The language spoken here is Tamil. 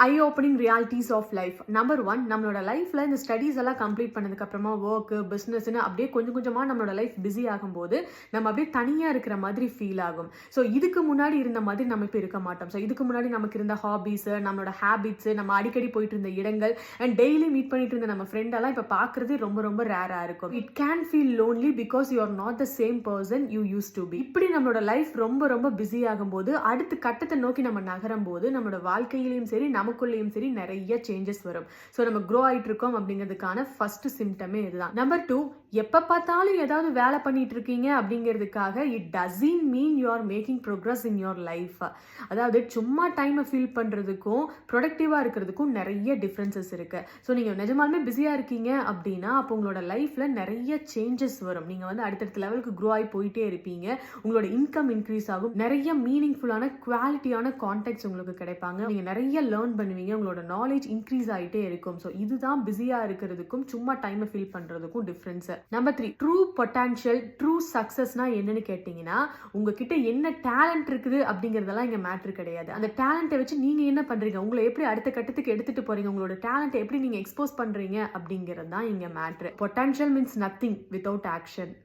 I opening realities of life. Number 1, நம்மளோட லைஃப்ல இந்த ஸ்டடீஸ் எல்லாம் கம்ப்ளீட் பண்ணதுக்கு அப்புறமா ஒர்க், பிசினஸ்னு அப்படியே கொஞ்சம் கொஞ்சமா நம்மளோட லைஃப் பிஸி ஆகும்போது நம்ம அப்படியே தனியா இருக்கிற மாதிரி ஃபீல் ஆகும். ஸோ இதுக்கு முன்னாடி இருந்த மாதிரி நம்ம இப்போ இருக்க மாட்டோம். ஸோ இதுக்கு முன்னாடி நமக்கு இருந்த ஹாபிஸ், நம்மளோட ஹேபிட்ஸ், நம்ம அடிக்கடி போயிட்டு இருந்த இடங்கள் அண்ட் டெய்லி மீட் பண்ணிட்டு இருந்த நம்ம ஃப்ரெண்ட் எல்லாம் இப்போ பார்க்கறதே ரொம்ப ரொம்ப ரேரா இருக்கும். It can feel lonely because you are not the same person you used to be. இப்படி நம்மளோட லைஃப் ரொம்ப ரொம்ப பிஸி ஆகும்போது அடுத்த கட்டத்தை நோக்கி நம்ம நகரும் போது நம்மளோட வாழ்க்கையிலையும் சரி நமக்குள்ளேயும் சரி நிறைய சேஞ்சஸ் வரும். ஸோ நம்ம க்ரோ ஆயிட்டு இருக்கோம் அப்படிங்கிறதுக்கான ஃபர்ஸ்ட் சிம்டமே இதுதான். நம்பர் 2, எப்ப பார்த்தாலும் ஏதாவது வேலை பண்ணிட்டு இருக்கீங்க அப்படிங்கிறதுக்காக it doesn't mean you are making progress in your life. அதாவது சும்மா டைமை ஃபீல் பண்றதுக்கும் ப்ரொடக்டிவா இருக்கிறதுக்கும் நிறைய டிஃபரன்சஸ் இருக்கு. ஸோ நீங்க நிஜமாலுமே பிஸியா இருக்கீங்க அப்படின்னா அப்போ உங்களோட லைஃப்ல நிறைய சேஞ்சஸ் வரும். நீங்க வந்து அடுத்தடுத்த லெவலுக்கு க்ரோ ஆகி போயிட்டே இருப்பீங்க. உங்களோட இன்கம் இன்க்ரீஸ் ஆகும். நிறைய மீனிங்ஃபுல்லான குவாலிட்டியான கான்டாக்ட்ஸ் உங்களுக்கு கிடைப்பாங்க. நீங்க நிறைய லேர்ன் பண்ணுவீங்க. உங்களோட நாலேஜ் இன்க்ரீஸ் ஆகிட்டே இருக்கும். ஸோ இதுதான் பிஸியா இருக்கிறதுக்கும் சும்மா டைமை ஃபீல் பண்றதுக்கும் difference. Number 3, true potential, true சக்சஸ்னா என்னன்னு கேட்டீங்கன்னா உங்ககிட்ட என்ன டேலண்ட் இருக்குது அப்படிங்கறதெல்லாம் இங்க மேட்டர் கிடையாது. அந்த டேலண்ட்டை வச்சு நீங்க என்ன பண்றீங்க, உங்களை எப்படி அடுத்த கட்டத்துக்கு எடுத்துட்டு போறீங்க, உங்களோட டேலண்ட்டை எப்படி நீங்க எக்ஸ்போஸ் பண்றீங்க அப்படிங்கிறது தான் இங்க matter. Potential means nothing without action.